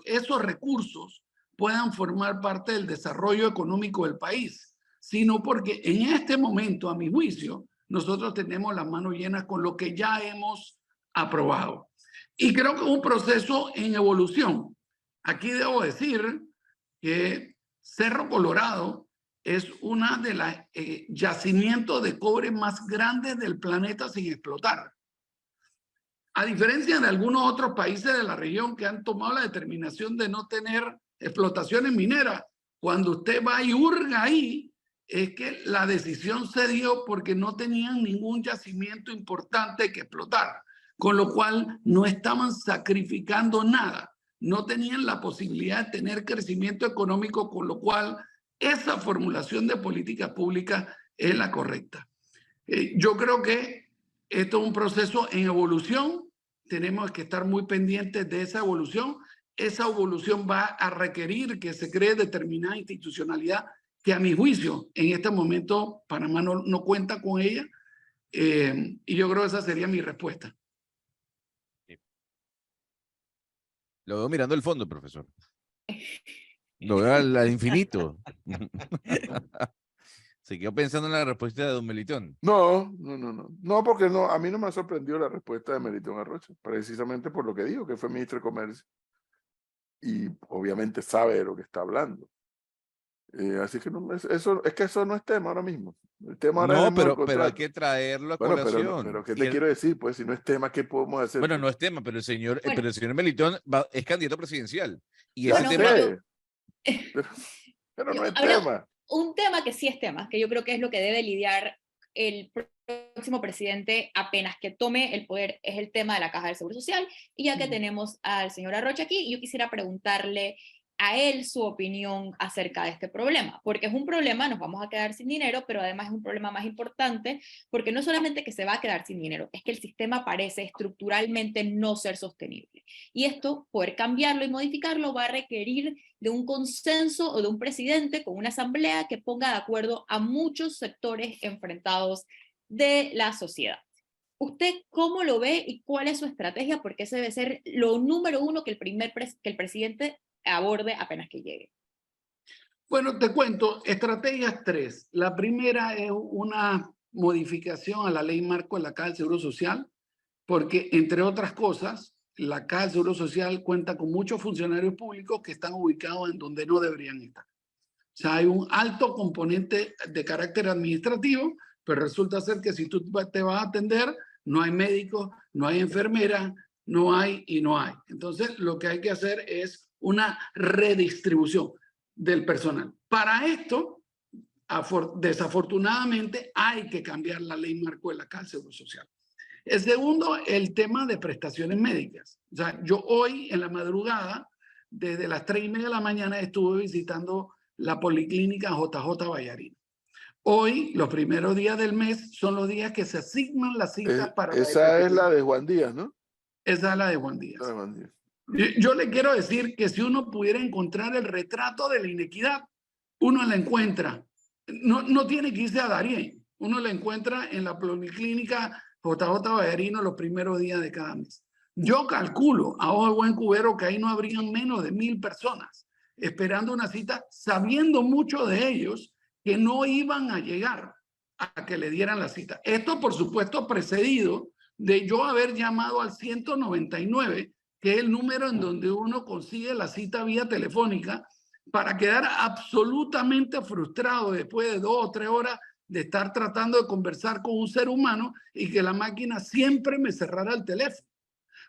esos recursos puedan formar parte del desarrollo económico del país, sino porque en este momento, a mi juicio, nosotros tenemos las manos llenas con lo que ya hemos aprobado. Y creo que es un proceso en evolución. Aquí debo decir que Cerro Colorado es una de las yacimientos de cobre más grandes del planeta sin explotar. A diferencia de algunos otros países de la región que han tomado la determinación de no tener explotaciones mineras, cuando usted va y hurga ahí, es que la decisión se dio porque no tenían ningún yacimiento importante que explotar, con lo cual no estaban sacrificando nada, no tenían la posibilidad de tener crecimiento económico, con lo cual esa formulación de políticas públicas es la correcta. Yo creo que esto es un proceso en evolución, tenemos que estar muy pendientes de esa evolución. Esa evolución va a requerir que se cree determinada institucionalidad que a mi juicio en este momento Panamá no cuenta con ella, y yo creo que esa sería mi respuesta. Lo veo mirando el fondo, profesor. Lo veo al infinito. Se quedó pensando en la respuesta de don Melitón. No, porque no, a mí no me ha sorprendido la respuesta de Melitón Arrocha, precisamente por lo que dijo, que fue ministro de Comercio. Y obviamente sabe de lo que está hablando. Así que eso no es tema ahora mismo. El tema ahora No, mismo pero hay que traerlo a colación. pero ¿qué te quiero decir? Pues si no es tema, ¿qué podemos hacer? Bueno, no es tema, pero el señor Melitón es candidato presidencial. Y Ya ese sé, tema... pero no es Ahora, tema. un tema que sí es tema, que yo creo que es lo que debe lidiar el próximo presidente apenas que tome el poder, es el tema de la Caja del Seguro Social. Y ya que tenemos al señor Arrocha aquí, yo quisiera preguntarle a él su opinión acerca de este problema, porque es un problema, nos vamos a quedar sin dinero, pero además es un problema más importante, porque no solamente que se va a quedar sin dinero, es que el sistema parece estructuralmente no ser sostenible. Y esto, poder cambiarlo y modificarlo, va a requerir de un consenso o de un presidente con una asamblea que ponga de acuerdo a muchos sectores enfrentados de la sociedad. ¿Usted cómo lo ve y cuál es su estrategia? Porque ese debe ser lo número uno que el presidente aborde apenas que llegue. Bueno, te cuento, estrategias 3. La primera es una modificación a la ley marco de la Caja del Seguro Social, porque entre otras cosas, la Caja del Seguro Social cuenta con muchos funcionarios públicos que están ubicados en donde no deberían estar. O sea, hay un alto componente de carácter administrativo, pero resulta ser que si tú te vas a atender, no hay médicos, no hay enfermeras, no hay y no hay. Entonces, lo que hay que hacer es una redistribución del personal. Para esto, desafortunadamente, hay que cambiar la ley marco de la Caja del Seguro Social. El segundo, el tema de prestaciones médicas. O sea, yo hoy en la madrugada, desde las 3:30 de la mañana, estuve visitando la policlínica JJ Vallarino. Hoy, los primeros días del mes, son los días que se asignan las citas para... Esa es la de Juan Díaz, ¿no? Esa es la de Juan Díaz. La de Juan Díaz. Yo le quiero decir que si uno pudiera encontrar el retrato de la inequidad, uno la encuentra. No tiene que irse a Darién. uno la encuentra en la policlínica JJ Vallarino los primeros días de cada mes. Yo calculo a ojo de buen cubero que ahí no habrían menos de 1000 personas esperando una cita, sabiendo muchos de ellos que no iban a llegar a que le dieran la cita. Esto, por supuesto, precedido de yo haber llamado al 199, que es el número en donde uno consigue la cita vía telefónica, para quedar absolutamente frustrado después de 2 o 3 horas de estar tratando de conversar con un ser humano y que la máquina siempre me cerrara el teléfono.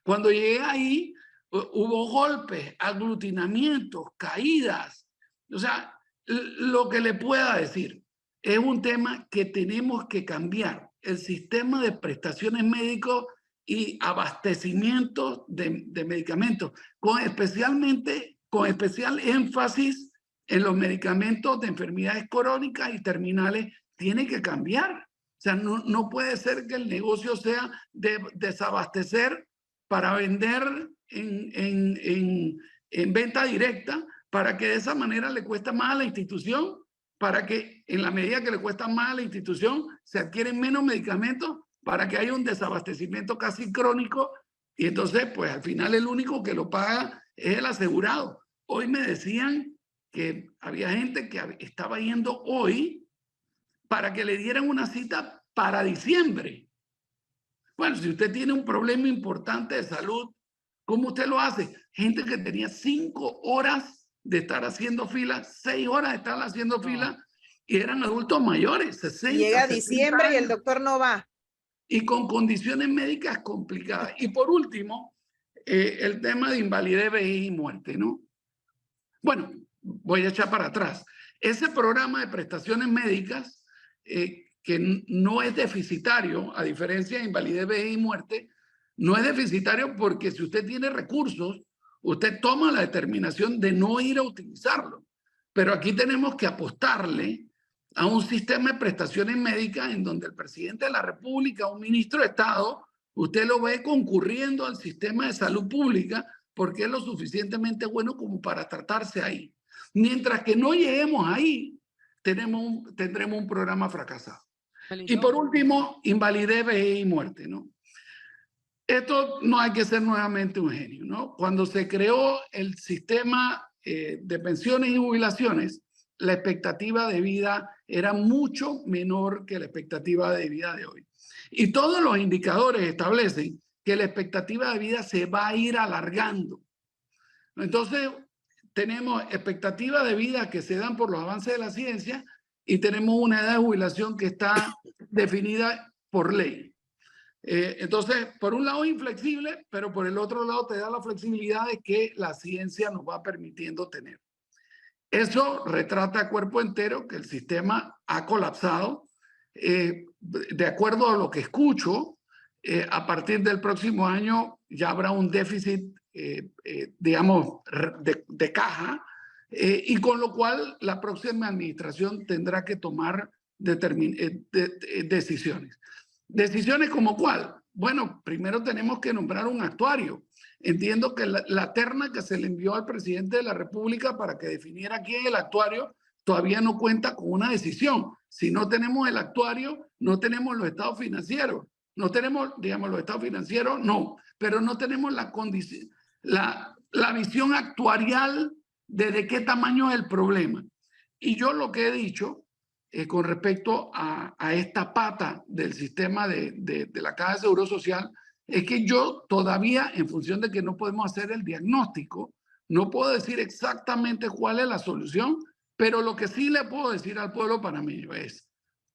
Cuando llegué ahí, hubo golpes, aglutinamientos, caídas. O sea, lo que le pueda decir es un tema que tenemos que cambiar. El sistema de prestaciones médicas y abastecimiento de medicamentos, con especial énfasis en los medicamentos de enfermedades crónicas y terminales, tiene que cambiar. O sea, no puede ser que el negocio sea de desabastecer para vender en venta directa, para que de esa manera le cuesta más a la institución, para que en la medida que le cuesta más a la institución se adquieren menos medicamentos, para que haya un desabastecimiento casi crónico, y entonces pues al final el único que lo paga es el asegurado. Hoy me decían que había gente que estaba yendo hoy para que le dieran una cita para diciembre. Bueno, si usted tiene un problema importante de salud, ¿cómo usted lo hace? Gente que tenía 5 horas de estar haciendo fila, 6 horas de estar haciendo fila, y eran adultos mayores, 60, llega diciembre años, y el doctor no va. Y con condiciones médicas complicadas. Y por último, el tema de invalidez, vejez y muerte, ¿no? Bueno, voy a echar para atrás. Ese programa de prestaciones médicas, que no es deficitario, a diferencia de invalidez, vejez y muerte, no es deficitario porque si usted tiene recursos, usted toma la determinación de no ir a utilizarlo. Pero aquí tenemos que apostarle a un sistema de prestaciones médicas en donde el presidente de la República, un ministro de Estado, usted lo ve concurriendo al sistema de salud pública porque es lo suficientemente bueno como para tratarse ahí. Mientras que no lleguemos ahí, tendremos un programa fracasado. Y por último, invalidez, vejez y muerte, ¿no? Esto no hay que ser nuevamente un genio, ¿no? Cuando se creó el sistema de pensiones y jubilaciones, la expectativa de vida era mucho menor que la expectativa de vida de hoy. Y todos los indicadores establecen que la expectativa de vida se va a ir alargando. Entonces, tenemos expectativas de vida que se dan por los avances de la ciencia y tenemos una edad de jubilación que está definida por ley. Entonces, por un lado inflexible, pero por el otro lado te da la flexibilidad de que la ciencia nos va permitiendo tener. Eso retrata a cuerpo entero que el sistema ha colapsado. De acuerdo a lo que escucho, a partir del próximo año ya habrá un déficit, digamos, de caja, y con lo cual la próxima administración tendrá que tomar decisiones. ¿Decisiones como cuál? Bueno, primero tenemos que nombrar un actuario. Entiendo que la terna que se le envió al presidente de la República para que definiera quién es el actuario todavía no cuenta con una decisión. Si no tenemos el actuario, no tenemos los estados financieros. No tenemos, digamos, los estados financieros, no, pero no tenemos la visión actuarial de qué tamaño es el problema. Y yo lo que he dicho con respecto a esta pata del sistema de la Caja de Seguro Social es que yo todavía, en función de que no podemos hacer el diagnóstico, no puedo decir exactamente cuál es la solución, pero lo que sí le puedo decir al pueblo panameño es,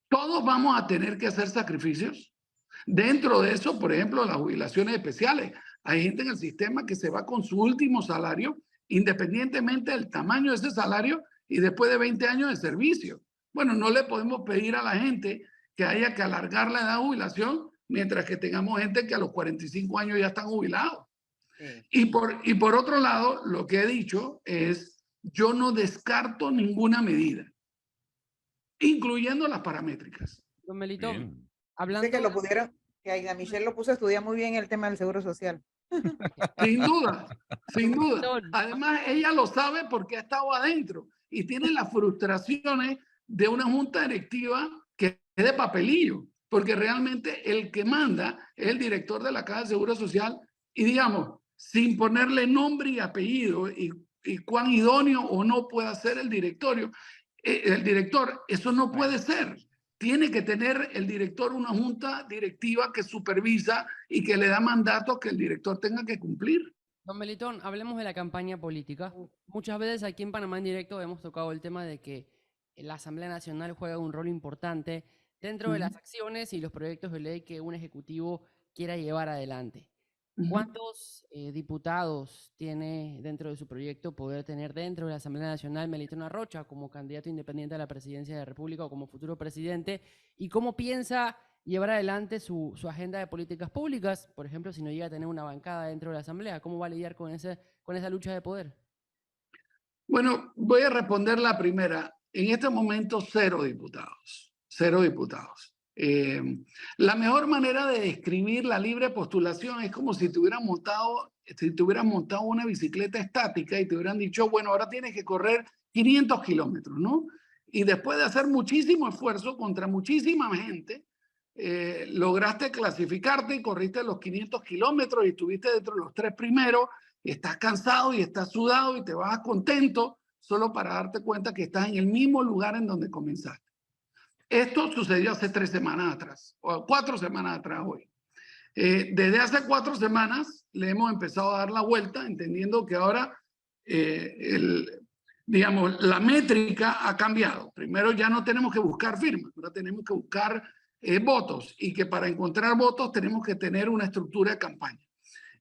todos vamos a tener que hacer sacrificios. Dentro de eso, por ejemplo, las jubilaciones especiales. Hay gente en el sistema que se va con su último salario, independientemente del tamaño de ese salario y después de 20 años de servicio. Bueno, no le podemos pedir a la gente que haya que alargar la edad de jubilación mientras que tengamos gente que a los 45 años ya están jubilados. Sí. Y por otro lado, lo que he dicho es, yo no descarto ninguna medida, incluyendo las paramétricas. Don Melitón, Bien. hablando... Que lo pudieron, que a Michelle lo puso a estudiar muy bien el tema del Seguro Social. Sin duda, sin duda. Además, ella lo sabe porque ha estado adentro y tiene las frustraciones de una junta directiva que es de papelillo, porque realmente el que manda es el director de la Caja de Seguro Social y digamos, sin ponerle nombre y apellido y cuán idóneo o no pueda ser el director, eso no puede ser. Tiene que tener el director una junta directiva que supervisa y que le da mandatos que el director tenga que cumplir. Don Melitón, hablemos de la campaña política. Muchas veces aquí en Panamá en Directo hemos tocado el tema de que la Asamblea Nacional juega un rol importante dentro de las acciones y los proyectos de ley que un ejecutivo quiera llevar adelante. ¿Cuántos diputados tiene dentro de su proyecto poder tener dentro de la Asamblea Nacional Melitón Arrocha como candidato independiente a la presidencia de la República o como futuro presidente? ¿Y cómo piensa llevar adelante su agenda de políticas públicas? Por ejemplo, si no llega a tener una bancada dentro de la Asamblea, ¿cómo va a lidiar con esa lucha de poder? Bueno, voy a responder la primera. En este momento, 0 diputados. 0 diputados. La mejor manera de describir la libre postulación es como si te hubieran montado una bicicleta estática y te hubieran dicho, bueno, ahora tienes que correr 500 kilómetros, ¿no? Y después de hacer muchísimo esfuerzo contra muchísima gente, lograste clasificarte y corriste los 500 kilómetros y estuviste dentro de los 3 primeros, y estás cansado y estás sudado y te vas contento solo para darte cuenta que estás en el mismo lugar en donde comenzaste. Esto sucedió hace 3 semanas atrás, o 4 semanas atrás hoy. Desde hace 4 semanas le hemos empezado a dar la vuelta, entendiendo que ahora, digamos, la métrica ha cambiado. Primero ya no tenemos que buscar firmas, ahora tenemos que buscar votos, y que para encontrar votos tenemos que tener una estructura de campaña.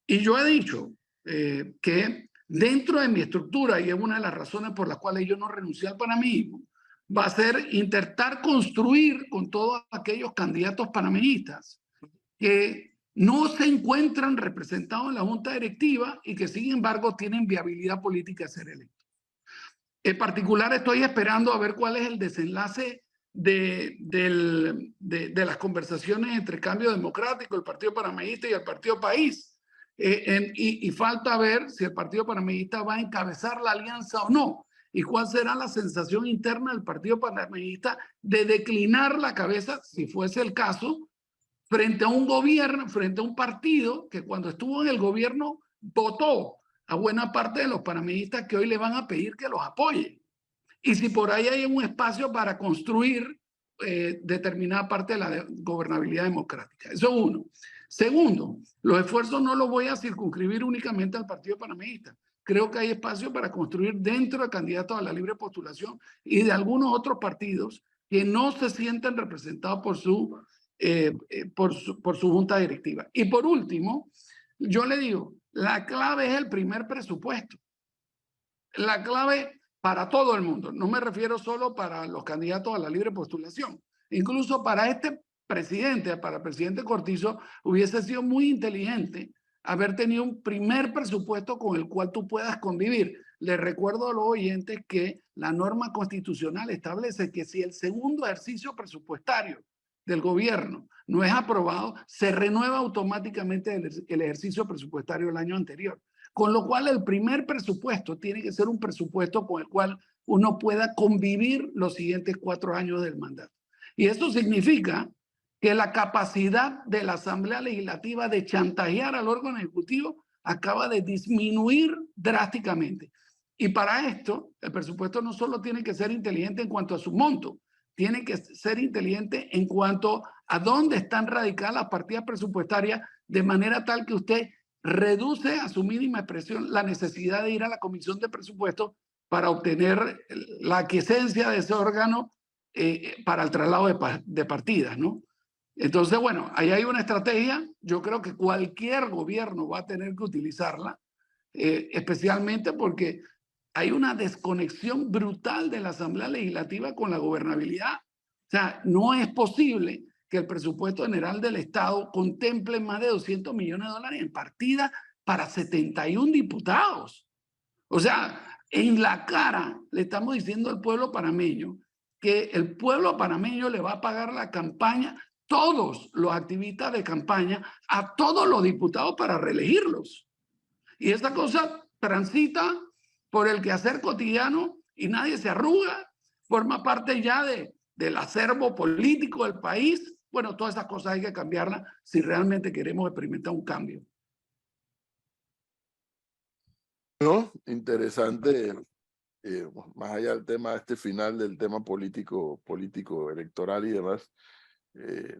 Y yo he dicho que dentro de mi estructura, y es una de las razones por las cuales yo no renuncié al panameñismo, va a ser intentar construir con todos aquellos candidatos panameñistas que no se encuentran representados en la junta directiva y que sin embargo tienen viabilidad política de ser electos. En particular estoy esperando a ver cuál es el desenlace de las conversaciones entre Cambio Democrático, el Partido Panameñista y el Partido País. Y falta ver si el Partido Panameñista va a encabezar la alianza o no. ¿Y cuál será la sensación interna del Partido Panameñista de declinar la cabeza, si fuese el caso, frente a un gobierno, frente a un partido que cuando estuvo en el gobierno votó a buena parte de los panameñistas que hoy le van a pedir que los apoye? Y si por ahí hay un espacio para construir determinada parte de la gobernabilidad democrática. Eso es uno. Segundo, los esfuerzos no los voy a circunscribir únicamente al Partido Panameñista. Creo que hay espacio para construir dentro de candidatos a la libre postulación y de algunos otros partidos que no se sienten representados por su junta directiva. Y por último, yo le digo, la clave es el primer presupuesto. La clave para todo el mundo. No me refiero solo para los candidatos a la libre postulación. Incluso para este presidente, para el presidente Cortizo, hubiese sido muy inteligente haber tenido un primer presupuesto con el cual tú puedas convivir. Les recuerdo a los oyentes que la norma constitucional establece que si el segundo ejercicio presupuestario del gobierno no es aprobado, se renueva automáticamente el ejercicio presupuestario del año anterior. Con lo cual el primer presupuesto tiene que ser un presupuesto con el cual uno pueda convivir los siguientes 4 años del mandato. Y eso significa que la capacidad de la Asamblea Legislativa de chantajear al órgano ejecutivo acaba de disminuir drásticamente. Y para esto, el presupuesto no solo tiene que ser inteligente en cuanto a su monto, tiene que ser inteligente en cuanto a dónde están radicadas las partidas presupuestarias, de manera tal que usted reduce a su mínima expresión la necesidad de ir a la Comisión de Presupuestos para obtener la aquiescencia de ese órgano para el traslado de partidas, ¿no? Entonces, bueno, ahí hay una estrategia. Yo creo que cualquier gobierno va a tener que utilizarla, especialmente porque hay una desconexión brutal de la Asamblea Legislativa con la gobernabilidad. O sea, no es posible que el presupuesto general del Estado contemple más de $200 millones en partidas para 71 diputados. O sea, en la cara le estamos diciendo al pueblo panameño que el pueblo panameño le va a pagar la campaña, todos los activistas de campaña, a todos los diputados para reelegirlos. Y esta cosa transita por el quehacer cotidiano y nadie se arruga, forma parte ya de del acervo político del país. Bueno, todas esas cosas hay que cambiarlas si realmente queremos experimentar un cambio. No, interesante, más allá del tema, este final del tema político electoral y demás,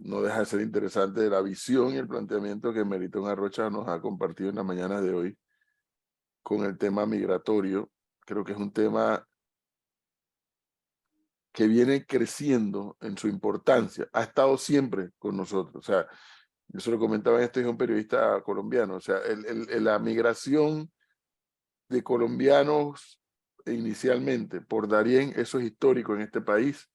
no deja de ser interesante la visión y el planteamiento que Melitón Arrocha nos ha compartido en la mañana de hoy con el tema migratorio. Creo que es un tema que viene creciendo en su importancia, ha estado siempre con nosotros. O sea, yo se lo comentaba en esto, es un periodista colombiano, o sea, la migración de colombianos inicialmente por Darién, eso es histórico en este país.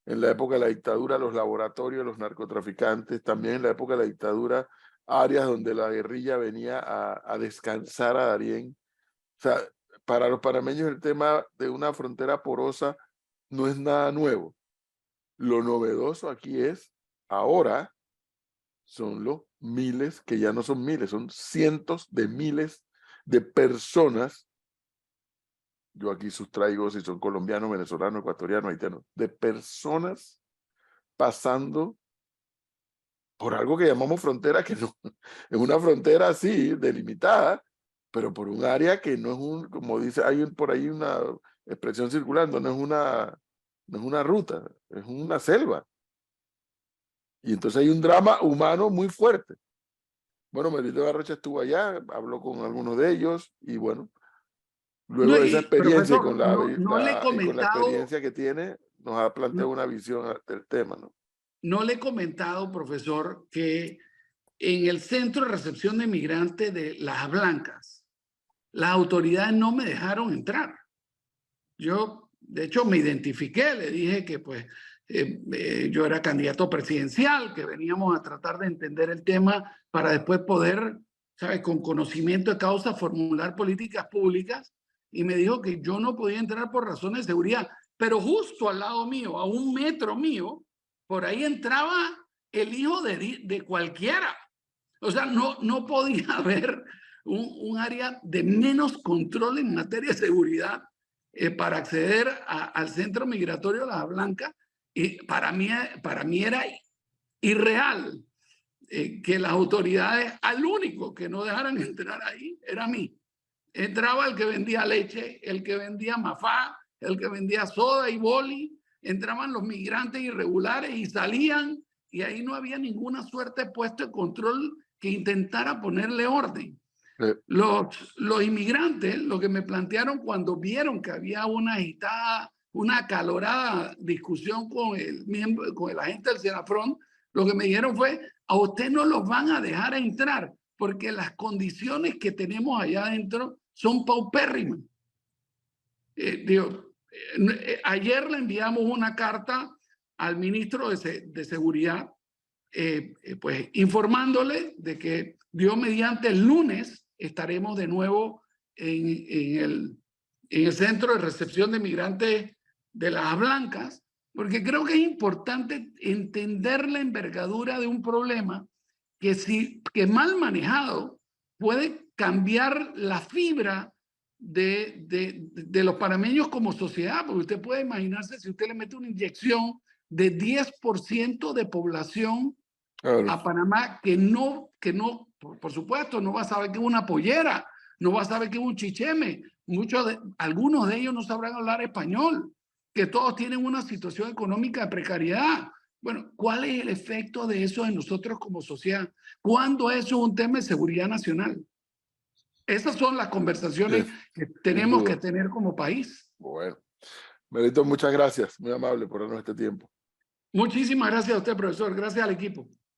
En la época de la dictadura, los laboratorios, los narcotraficantes, también en la época de la dictadura, áreas donde la guerrilla venía a descansar a Darién. O sea, para los panameños el tema de una frontera porosa no es nada nuevo. Lo novedoso aquí es, ahora, son los miles, que ya no son miles, son cientos de miles de personas. Yo aquí sustraigo si son colombianos, venezolanos, ecuatorianos, haitianos, de personas pasando por algo que llamamos frontera, que no es una frontera así, delimitada, pero por un área que no es un, como dice, hay por ahí una expresión circulando, no es una ruta, es una selva. Y entonces hay un drama humano muy fuerte. Bueno, Melitón Arrocha estuvo allá, habló con algunos de ellos y bueno, luego No, de esa y, experiencia y profesor, con no le he y con la comentado, experiencia que tiene, nos ha planteado no, una visión del tema, ¿no? no le he comentado, profesor, que en el centro de recepción de migrantes de Las Blancas, las autoridades no me dejaron entrar. Yo, de hecho, me identifiqué, le dije que pues yo era candidato presidencial, que veníamos a tratar de entender el tema para después poder, ¿sabes?, con conocimiento de causa, formular políticas públicas, y me dijo que yo no podía entrar por razones de seguridad, pero justo al lado mío, a 1 metro mío, por ahí entraba el hijo de cualquiera. O sea, no podía haber un área de menos control en materia de seguridad para acceder al centro migratorio de Las Blancas. Y para mí era irreal que las autoridades, al único que no dejaran entrar ahí, era a mí. Entraba el que vendía leche, el que vendía mafá, el que vendía soda y boli, entraban los migrantes irregulares y salían, y ahí no había ninguna suerte de puesto de control que intentara ponerle orden. Los inmigrantes, lo que me plantearon cuando vieron que había una agitada, una acalorada discusión con el agente del Senafrón, lo que me dijeron fue: a usted no los van a dejar entrar porque las condiciones que tenemos allá adentro son paupérrimas. Ayer le enviamos una carta al ministro de Seguridad, pues informándole de que Dios mediante el lunes estaremos de nuevo en el centro de recepción de migrantes de Las Blancas, porque creo que es importante entender la envergadura de un problema que mal manejado puede cambiar la fibra de los panameños como sociedad, porque usted puede imaginarse si usted le mete una inyección de 10% de población a Panamá que por supuesto, no va a saber qué es una pollera, no va a saber qué es un chicheme. Algunos de ellos no sabrán hablar español, que todos tienen una situación económica de precariedad. Bueno, ¿cuál es el efecto de eso en nosotros como sociedad? ¿Cuándo eso es un tema de seguridad nacional? Esas son las conversaciones que tenemos que tener como país. Bueno, Melitón, muchas gracias, muy amable por darnos este tiempo. Muchísimas gracias a usted, profesor. Gracias al equipo.